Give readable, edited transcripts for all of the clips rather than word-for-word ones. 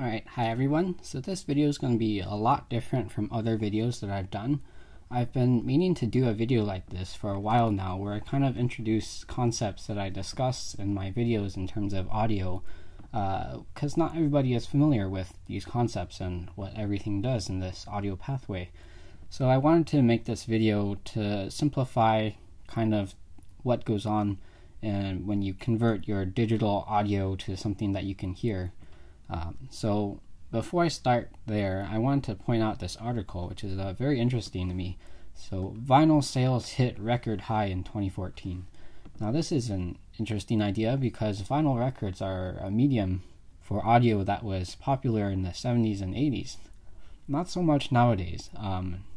Alright, hi everyone. So this video is going to be a lot different from other videos that I've done. I've been meaning to do a video like this for a while now, where I kind of introduce concepts that I discuss in my videos in terms of audio, because not everybody is familiar with these concepts and what everything does in this audio pathway. So I wanted to make this video to simplify kind of what goes on and when you convert your digital audio to something that you can hear. So before I start there, I want to point out this article, which is very interesting to me. So vinyl sales hit record high in 2014. Now this is an interesting idea because vinyl records are a medium for audio that was popular in the 70s and 80s. Not so much nowadays,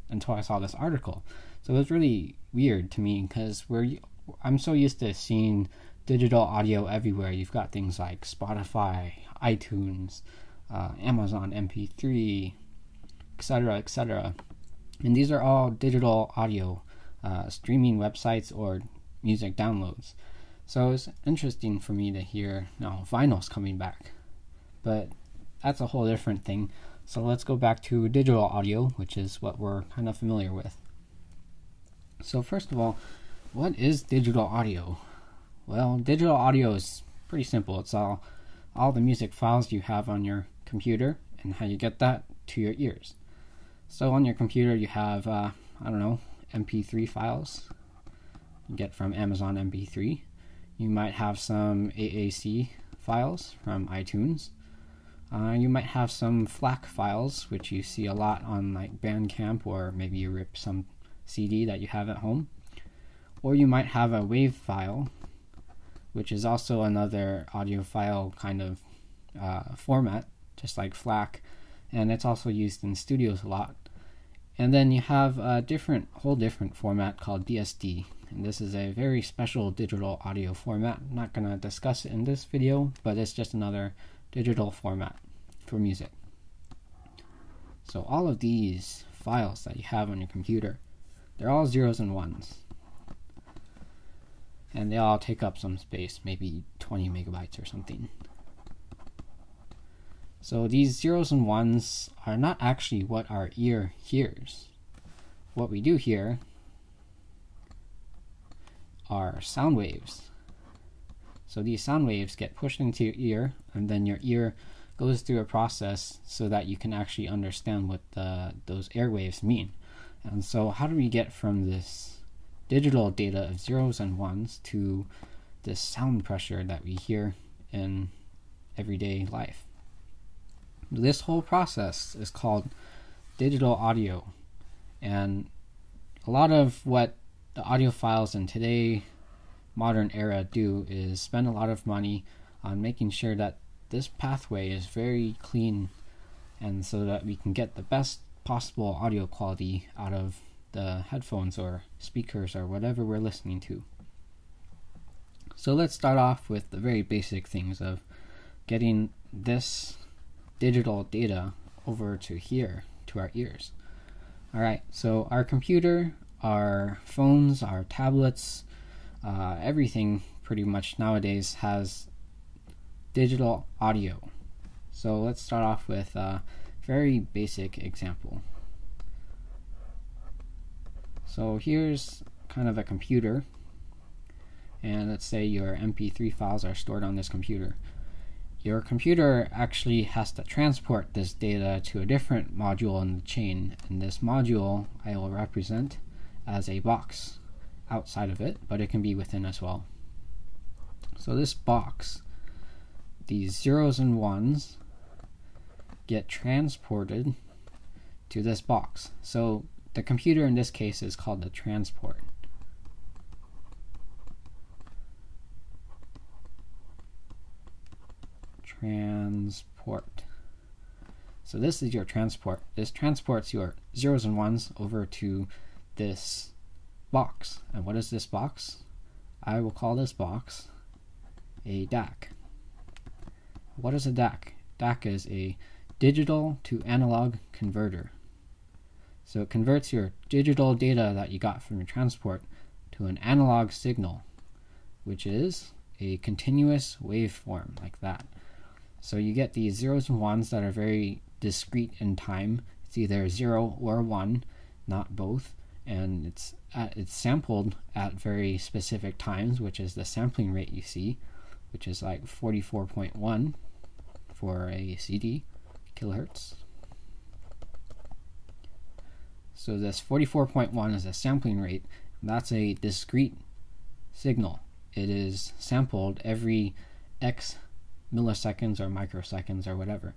until I saw this article. So it was really weird to me because I'm so used to seeing digital audio everywhere. You've got things like Spotify, iTunes, Amazon MP3, etc., etc. And these are all digital audio streaming websites or music downloads. So it's interesting for me to hear now vinyl's coming back. But that's a whole different thing. So let's go back to digital audio, which is what we're kind of familiar with. So first of all, what is digital audio? Well, digital audio is pretty simple. It's all the music files you have on your computer and how you get that to your ears. So on your computer you have, MP3 files you get from Amazon MP3. You might have some AAC files from iTunes. You might have some FLAC files, which you see a lot on like Bandcamp, or maybe you rip some CD that you have at home. Or you might have a WAV file, which is also another audio file kind of format, just like FLAC, and it's also used in studios a lot. And then you have a whole different format called DSD, and this is a very special digital audio format. I'm not going to discuss it in this video, but it's just another digital format for music. So all of these files that you have on your computer, they're all zeros and ones. And they all take up some space, maybe 20 megabytes or something. So these zeros and ones are not actually what our ear hears. What we do hear are sound waves. So these sound waves get pushed into your ear, and then your ear goes through a process so that you can actually understand what those airwaves mean. And so how do we get from this digital data of zeros and ones to this sound pressure that we hear in everyday life? This whole process is called digital audio, and a lot of what the audiophiles in today's modern era do is spend a lot of money on making sure that this pathway is very clean, and so that we can get the best possible audio quality out of the headphones or speakers or whatever we're listening to. So let's start off with the very basic things of getting this digital data over to here, to our ears. Alright, so our computer, our phones, our tablets, everything pretty much nowadays has digital audio. So let's start off with a very basic example. So here's kind of a computer, and let's say your MP3 files are stored on this computer. Your computer actually has to transport this data to a different module in the chain, and this module I will represent as a box outside of it, but it can be within as well. So this box, these zeros and ones get transported to this box. So the computer in this case is called the transport. So this is your transport. This transports your zeros and ones over to this box. And what is this box? I will call this box a DAC. What is a DAC? DAC is a digital to analog converter. So it converts your digital data that you got from your transport to an analog signal, which is a continuous waveform like that. So you get these zeros and ones that are very discrete in time. It's either 0 or 1, not both, and it's sampled at very specific times, which is the sampling rate you see, which is like 44.1 for a CD kilohertz. So this 44.1 is a sampling rate. That's a discrete signal. It is sampled every X milliseconds or microseconds or whatever.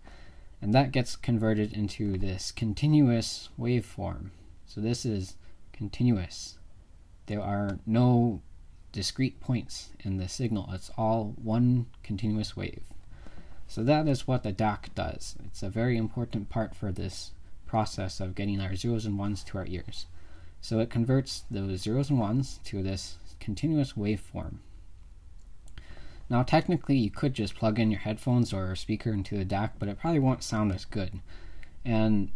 And that gets converted into this continuous waveform. So this is continuous. There are no discrete points in the signal. It's all one continuous wave. So that is what the DAC does. It's a very important part for this process of getting our zeros and ones to our ears. So it converts those zeros and ones to this continuous waveform. Now technically you could just plug in your headphones or speaker into the DAC, but it probably won't sound as good. And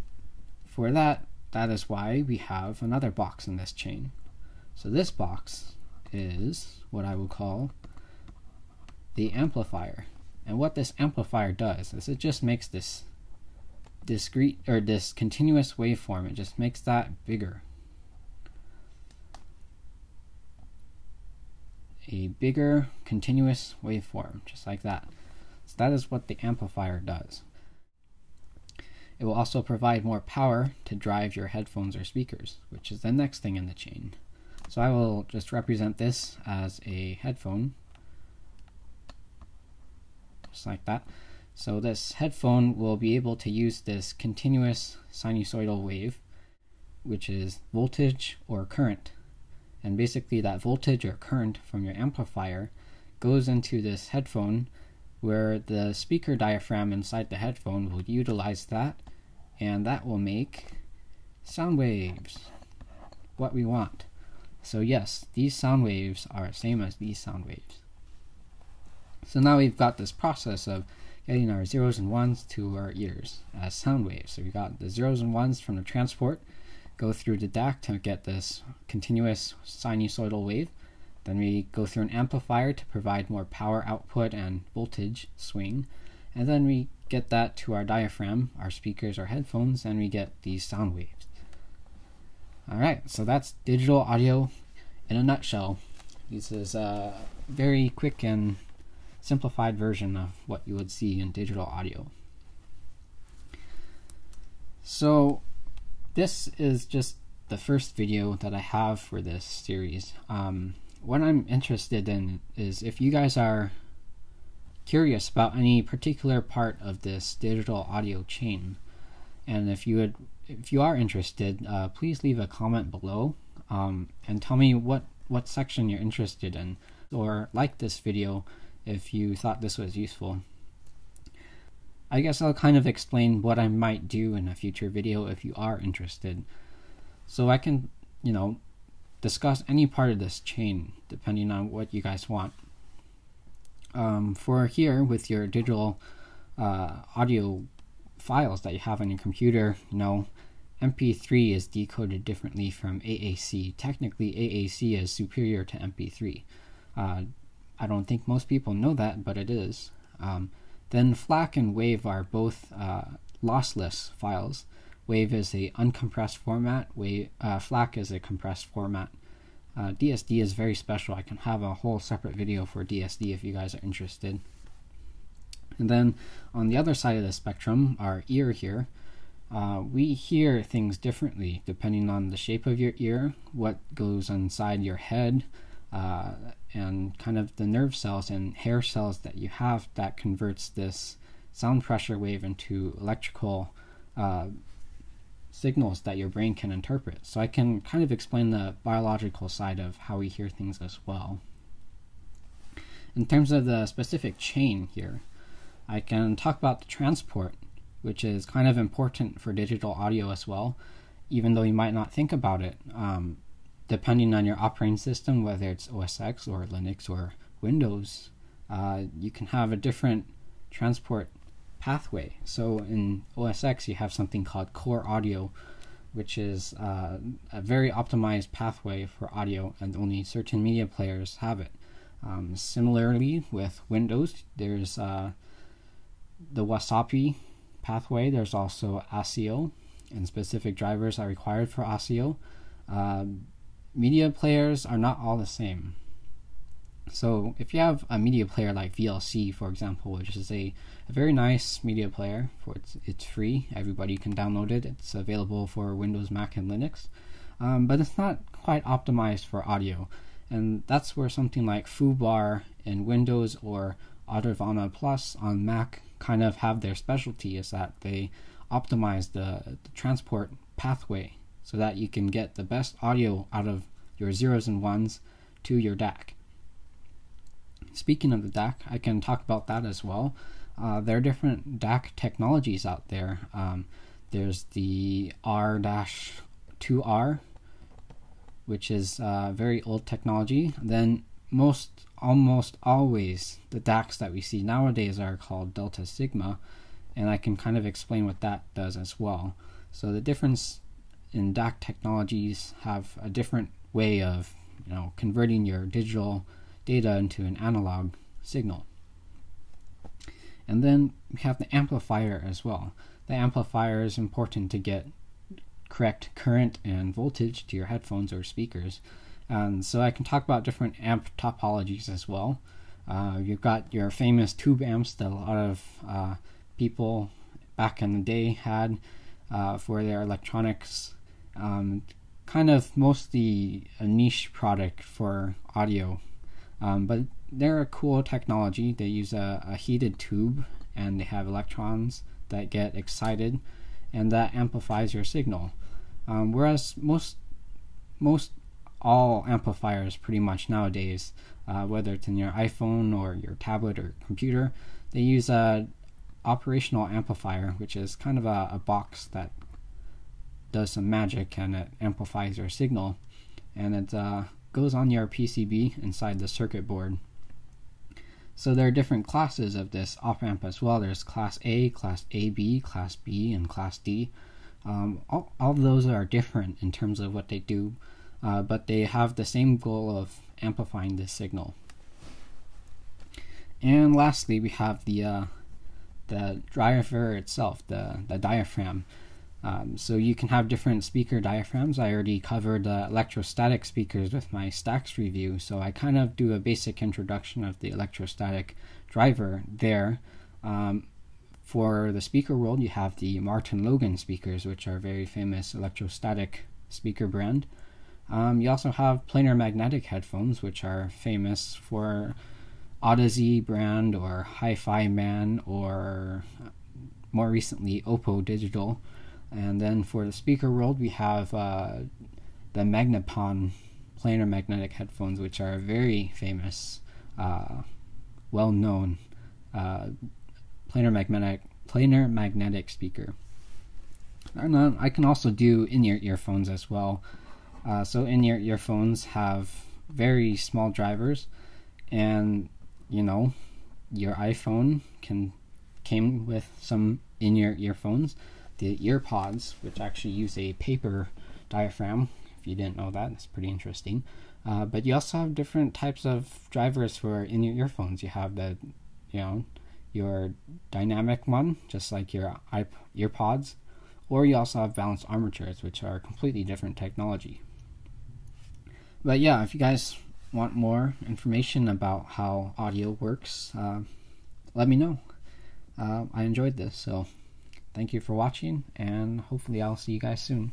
for that is why we have another box in this chain. So this box is what I would call the amplifier. And what this amplifier does is it just makes this discrete or this continuous waveform, it just makes that bigger. A bigger continuous waveform, just like that. So that is what the amplifier does. It will also provide more power to drive your headphones or speakers, which is the next thing in the chain. So I will just represent this as a headphone, just like that. So this headphone will be able to use this continuous sinusoidal wave, which is voltage or current. And basically that voltage or current from your amplifier goes into this headphone, where the speaker diaphragm inside the headphone will utilize that, and that will make sound waves, what we want. So yes, these sound waves are the same as these sound waves. So now we've got this process of getting our zeros and ones to our ears as sound waves. So we got the zeros and ones from the transport, go through the DAC to get this continuous sinusoidal wave. Then we go through an amplifier to provide more power output and voltage swing. And then we get that to our diaphragm, our speakers, our headphones, and we get these sound waves. Alright, so that's digital audio in a nutshell. This is a very quick and simplified version of what you would see in digital audio. So this is just the first video that I have for this series. What I'm interested in is if you guys are curious about any particular part of this digital audio chain, and if you are interested, please leave a comment below and tell me what section you're interested in, or like this video if you thought this was useful. I guess I'll kind of explain what I might do in a future video if you are interested. So I can, discuss any part of this chain depending on what you guys want. For here, with your digital audio files that you have on your computer, MP3 is decoded differently from AAC. Technically, AAC is superior to MP3. I don't think most people know that, but it is. Then FLAC and WAVE are both lossless files. WAVE is a uncompressed format. FLAC is a compressed format. DSD is very special. I can have a whole separate video for DSD if you guys are interested. And then on the other side of the spectrum, our ear here, we hear things differently depending on the shape of your ear, what goes inside your head, and kind of the nerve cells and hair cells that you have that converts this sound pressure wave into electrical signals that your brain can interpret. So I can kind of explain the biological side of how we hear things as well. In terms of the specific chain here, I can talk about the transport, which is kind of important for digital audio as well, even though you might not think about it. Depending on your operating system, whether it's OS X or Linux or Windows, you can have a different transport pathway. So in OS X, you have something called core audio, which is a very optimized pathway for audio, and only certain media players have it. Similarly, with Windows, there's the Wasapi pathway, there's also ASIO, and specific drivers are required for ASIO. Media players are not all the same. So if you have a media player like VLC, for example, which is a very nice media player, it's free, everybody can download it, it's available for Windows, Mac, and Linux, but it's not quite optimized for audio, and that's where something like FooBar in Windows or Audirvana Plus on Mac kind of have their specialty, is that they optimize the transport pathway so that you can get the best audio out of your zeros and ones to your DAC. Speaking of the DAC, I can talk about that as well. There are different DAC technologies out there. There's the R-2R, which is very old technology. Then almost always the DACs that we see nowadays are called Delta Sigma, and I can kind of explain what that does as well. So the difference in DAC technologies have a different way of converting your digital data into an analog signal. And then we have the amplifier as well. The amplifier is important to get correct current and voltage to your headphones or speakers. And so I can talk about different amp topologies as well. You've got your famous tube amps that a lot of people back in the day had for their electronics. Kind of mostly a niche product for audio. But they're a cool technology. They use a heated tube, and they have electrons that get excited, and that amplifies your signal. Whereas most all amplifiers pretty much nowadays, whether it's in your iPhone or your tablet or computer, they use a operational amplifier, which is kind of a box that does some magic and it amplifies your signal, and it goes on your PCB inside the circuit board. So there are different classes of this op-amp as well. There's Class A, Class AB, Class B, and Class D. All of those are different in terms of what they do, but they have the same goal of amplifying this signal. And lastly, we have the driver itself, the diaphragm. So you can have different speaker diaphragms. I already covered electrostatic speakers with my Stacks review, so I kind of do a basic introduction of the electrostatic driver there. For the speaker world, you have the Martin Logan speakers, which are a very famous electrostatic speaker brand. You also have planar magnetic headphones, which are famous for Odyssey brand or Hi-Fi Man, or more recently Oppo Digital. And then for the speaker world, we have the Magnepon planar magnetic headphones, which are very famous, well-known planar magnetic speaker. And I can also do in-ear earphones as well. So in-ear earphones have very small drivers, and your iPhone came with some in-ear earphones. The EarPods, which actually use a paper diaphragm, if you didn't know that, that's pretty interesting. But you also have different types of drivers for in-ear earphones. You have the, your dynamic one, just like your EarPods, or you also have balanced armatures, which are completely different technology. But yeah, if you guys want more information about how audio works, let me know. I enjoyed this, so thank you for watching, and hopefully I'll see you guys soon.